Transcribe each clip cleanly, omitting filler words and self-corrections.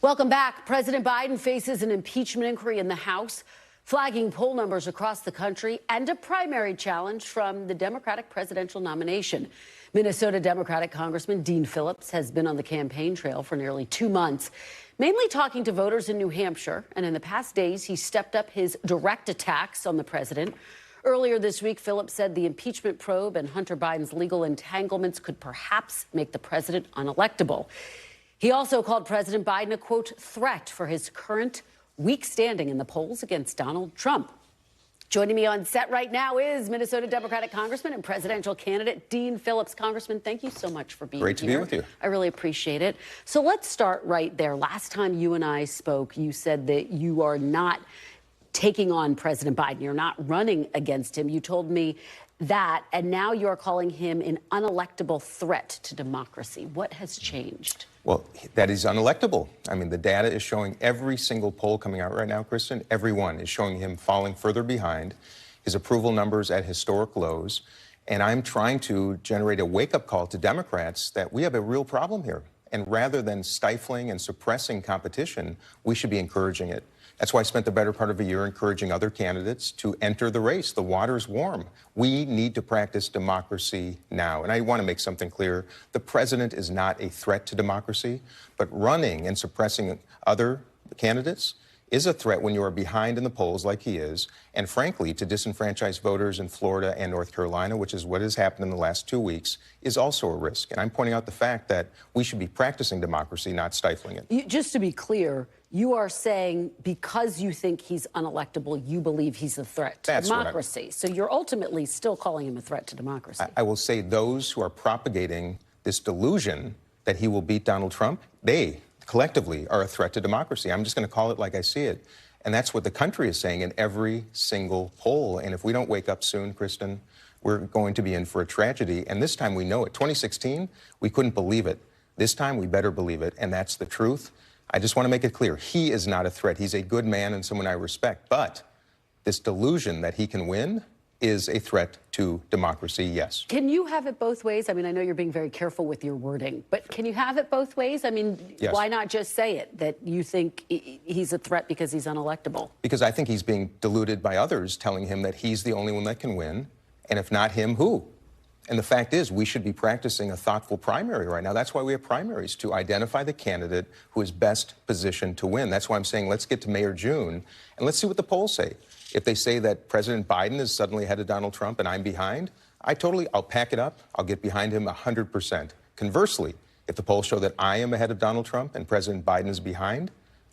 Welcome back. President Biden faces an impeachment inquiry in the House, flagging poll numbers across the country and a primary challenge from the Democratic presidential nomination. Minnesota Democratic Congressman Dean Phillips has been on the campaign trail for nearly 2 months, mainly talking to voters in New Hampshire. And in the past days, he stepped up his direct attacks on the president. Earlier this week, Phillips said the impeachment probe and Hunter Biden's legal entanglements could perhaps make the president unelectable. He also called President Biden a, quote, threat for his current weak standing in the polls against Donald Trump. Joining me on set right now is Minnesota Democratic Congressman and presidential candidate Dean Phillips. Congressman, thank you so much for being here. Great to be with you. I really appreciate it. So let's start right there. Last time you and I spoke, you said that you are not taking on President Biden. You're not running against him. You told me that, and now you're calling him an unelectable threat to democracy. What has changed? Well, that is unelectable. I mean, the data is showing every single poll coming out right now, Kristen, every one is showing him falling further behind, his approval numbers at historic lows. And I'm trying to generate a wake-up call to Democrats that we have a real problem here. And rather than stifling and suppressing competition, we should be encouraging it. That's why I spent the better part of a year encouraging other candidates to enter the race. The water's warm. We need to practice democracy now. And I want to make something clear. The president is not a threat to democracy, but running and suppressing other candidates is a threat when you are behind in the polls like he is, and frankly, to disenfranchise voters in Florida and North Carolina, which is what has happened in the last 2 weeks, is also a risk. And I'm pointing out the fact that we should be practicing democracy, not stifling it. Just to be clear, you are saying because you think he's unelectable, you believe he's a threat to democracy. So you're ultimately still calling him a threat to democracy. I will say those who are propagating this delusion that he will beat Donald Trump, they collectively are a threat to democracy. I'm just going to call it like I see it. And that's what the country is saying in every single poll. And if we don't wake up soon, Kristen, we're going to be in for a tragedy. And this time we know it. 2016, we couldn't believe it. This time we better believe it. And that's the truth. I just want to make it clear. He is not a threat. He's a good man and someone I respect. But this delusion that he can win is a threat to democracy, yes. Can you have it both ways? I mean, I know you're being very careful with your wording, but can you have it both ways? I mean, yes. Why not just say it, that you think he's a threat because he's unelectable? Because I think he's being deluded by others telling him that he's the only one that can win, and if not him, who? And the fact is, we should be practicing a thoughtful primary right now. That's why we have primaries, to identify the candidate who is best positioned to win. That's why I'm saying let's get to May or June, and let's see what the polls say. If they say that President Biden is suddenly ahead of Donald Trump and I'm behind, I'll pack it up. I'll get behind him 100%. Conversely, if the polls show that I am ahead of Donald Trump and President Biden is behind,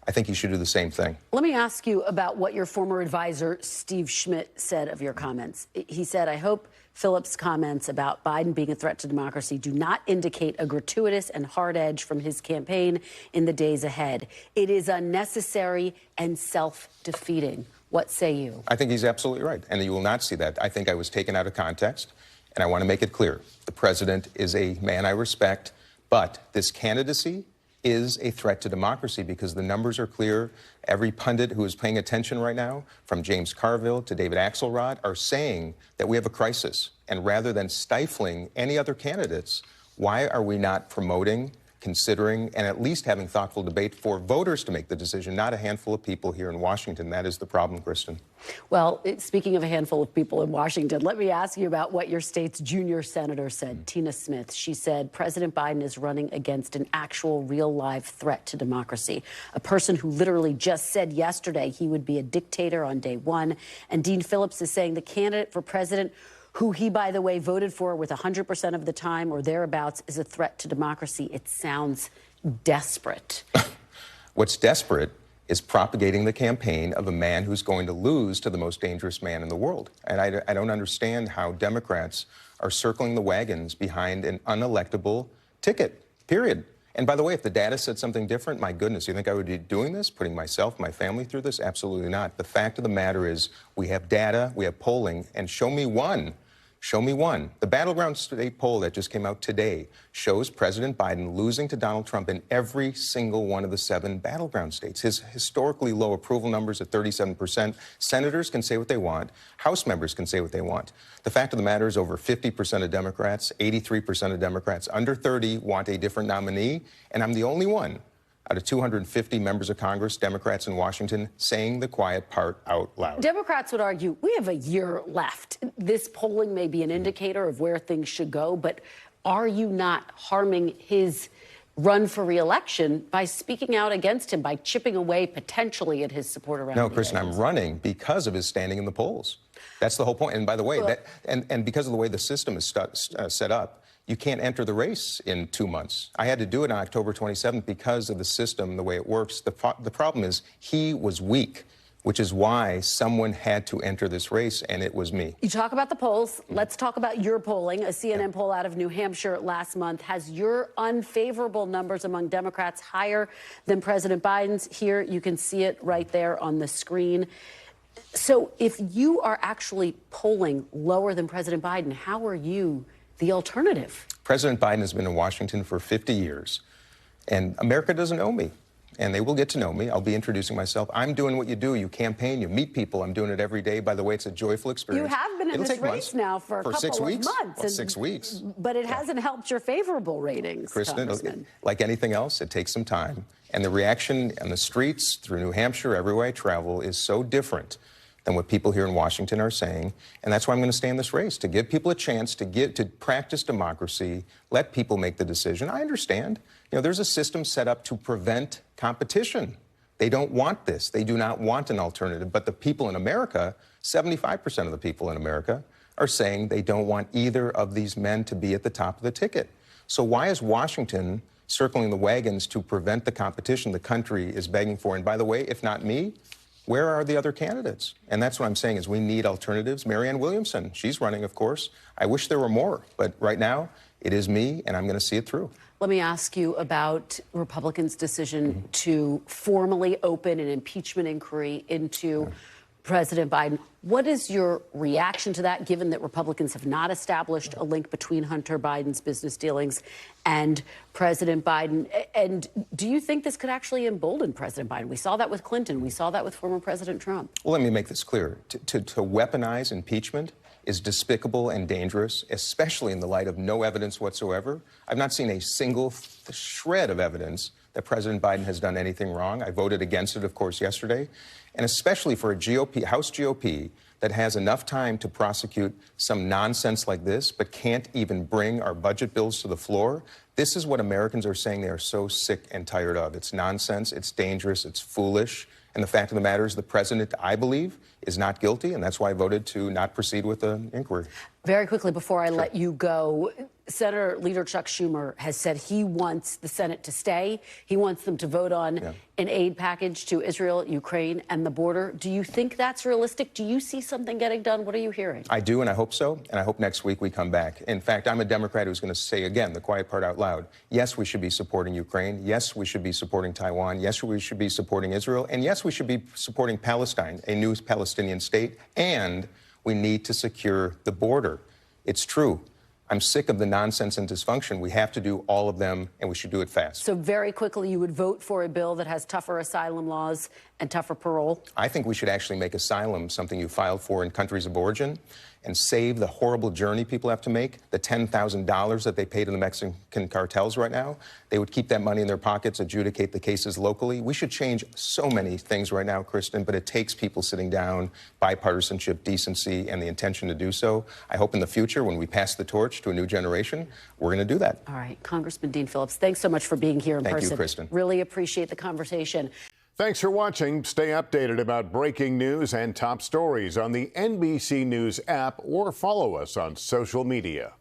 I think he should do the same thing. Let me ask you about what your former advisor, Steve Schmidt, said of your comments. He said, I hope Phillips' comments about Biden being a threat to democracy do not indicate a gratuitous and hard edge from his campaign in the days ahead. It is unnecessary and self-defeating. What say you? I think he's absolutely right, and you will not see that. I think I was taken out of context, and I want to make it clear. The president is a man I respect, but this candidacy is a threat to democracy because the numbers are clear. Every pundit who is paying attention right now, from James Carville to David Axelrod, are saying that we have a crisis. And rather than stifling any other candidates, why are we not promoting, considering, and at least having thoughtful debate for voters to make the decision, not a handful of people here in Washington? That is the problem, Kristen. Well, speaking of a handful of people in Washington, let me ask you about what your state's junior senator said, Tina Smith. She said President Biden is running against an actual real-life threat to democracy, a person who literally just said yesterday he would be a dictator on day one. And Dean Phillips is saying the candidate for president, who he, by the way, voted for with 100% of the time or thereabouts, is a threat to democracy. It sounds desperate. What's desperate is propagating the campaign of a man who's going to lose to the most dangerous man in the world. And I don't understand how Democrats are circling the wagons behind an unelectable ticket, period. And by the way, if the data said something different, my goodness, you think I would be doing this, putting myself, my family through this? Absolutely not. The fact of the matter is we have data, we have polling, and show me one. Show me one. The battleground state poll that just came out today shows President Biden losing to Donald Trump in every single one of the 7 battleground states. His historically low approval numbers at 37%. Senators can say what they want. House members can say what they want. The fact of the matter is over 50% of Democrats, 83% of Democrats under 30 want a different nominee, and I'm the only one out of 250 members of Congress, Democrats in Washington, saying the quiet part out loud. Democrats would argue we have a year left. This polling may be an indicator of where things should go, but are you not harming his run for re-election by speaking out against him, by chipping away potentially at his support around? No, Kristen, I'm running because of his standing in the polls. That's the whole point. And by the way, and because of the way the system is set up, you can't enter the race in 2 months. I had to do it on October 27th because of the system, the way it works. The problem is he was weak, which is why someone had to enter this race, and it was me. You talk about the polls. Let's talk about your polling. A CNN poll out of New Hampshire last month has your unfavorable numbers among Democrats higher than President Biden's. Here, you can see it right there on the screen. So if you are actually polling lower than President Biden, how are you the alternative? President Biden has been in Washington for 50 years, and America doesn't know me. And they will get to know me. I'll be introducing myself. I'm doing what you do. You campaign, you meet people. I'm doing it every day. By the way, it's a joyful experience. You have been in this race now for a couple 6 weeks. of months. Well, 6 weeks. But it hasn't helped your favorable ratings, Kristen, like anything else, it takes some time. And the reaction on the streets, through New Hampshire, everywhere I travel, is so different than what people here in Washington are saying. And that's why I'm going to stay in this race, to give people a chance to practice democracy, let people make the decision. I understand. You know, there's a system set up to prevent competition. They don't want this. They do not want an alternative. But the people in America, 75% of the people in America, are saying they don't want either of these men to be at the top of the ticket. So why is Washington circling the wagons to prevent the competition the country is begging for? And by the way, if not me, where are the other candidates? And that's what I'm saying is we need alternatives. Marianne Williamson, she's running, of course. I wish there were more. But right now, it is me, and I'm going to see it through. Let me ask you about Republicans' decision to formally open an impeachment inquiry into President Biden. What is your reaction to that, given that Republicans have not established a link between Hunter Biden's business dealings and President Biden? And do you think this could actually embolden President Biden? We saw that with Clinton. We saw that with former President Trump. Well, let me make this clear. To weaponize impeachment is despicable and dangerous, especially in the light of no evidence whatsoever. I've not seen a single shred of evidence that President Biden has done anything wrong. I voted against it, of course, yesterday. And especially for a GOP, House GOP, that has enough time to prosecute some nonsense like this, but can't even bring our budget bills to the floor. This is what Americans are saying they are so sick and tired of. It's nonsense, it's dangerous, it's foolish. And the fact of the matter is the president, I believe, is not guilty, and that's why I voted to not proceed with the inquiry. Very quickly, before I let you go, Senator Leader Chuck Schumer has said he wants the Senate to stay. He wants them to vote on an aid package to Israel, Ukraine, and the border. Do you think that's realistic? Do you see something getting done? What are you hearing? I do, and I hope so. And I hope next week we come back. In fact, I'm a Democrat who's going to say, again, the quiet part out loud. Yes, we should be supporting Ukraine. Yes, we should be supporting Taiwan. Yes, we should be supporting Israel. And yes, we should be supporting Palestine, a new Palestinian state. And we need to secure the border. It's true. I'm sick of the nonsense and dysfunction. We have to do all of them, and we should do it fast. So very quickly, you would vote for a bill that has tougher asylum laws and tougher parole? I think we should actually make asylum something you filed for in countries of origin and save the horrible journey people have to make, the $10,000 that they pay to the Mexican cartels right now. They would keep that money in their pockets, adjudicate the cases locally. We should change so many things right now, Kristen, but it takes people sitting down, bipartisanship, decency, and the intention to do so. I hope in the future, when we pass the torch to a new generation, we're going to do that. All right. Congressman Dean Phillips, thanks so much for being here in person. Thank you, Kristen. Really appreciate the conversation. Thanks for watching. Stay updated about breaking news and top stories on the NBC News app or follow us on social media.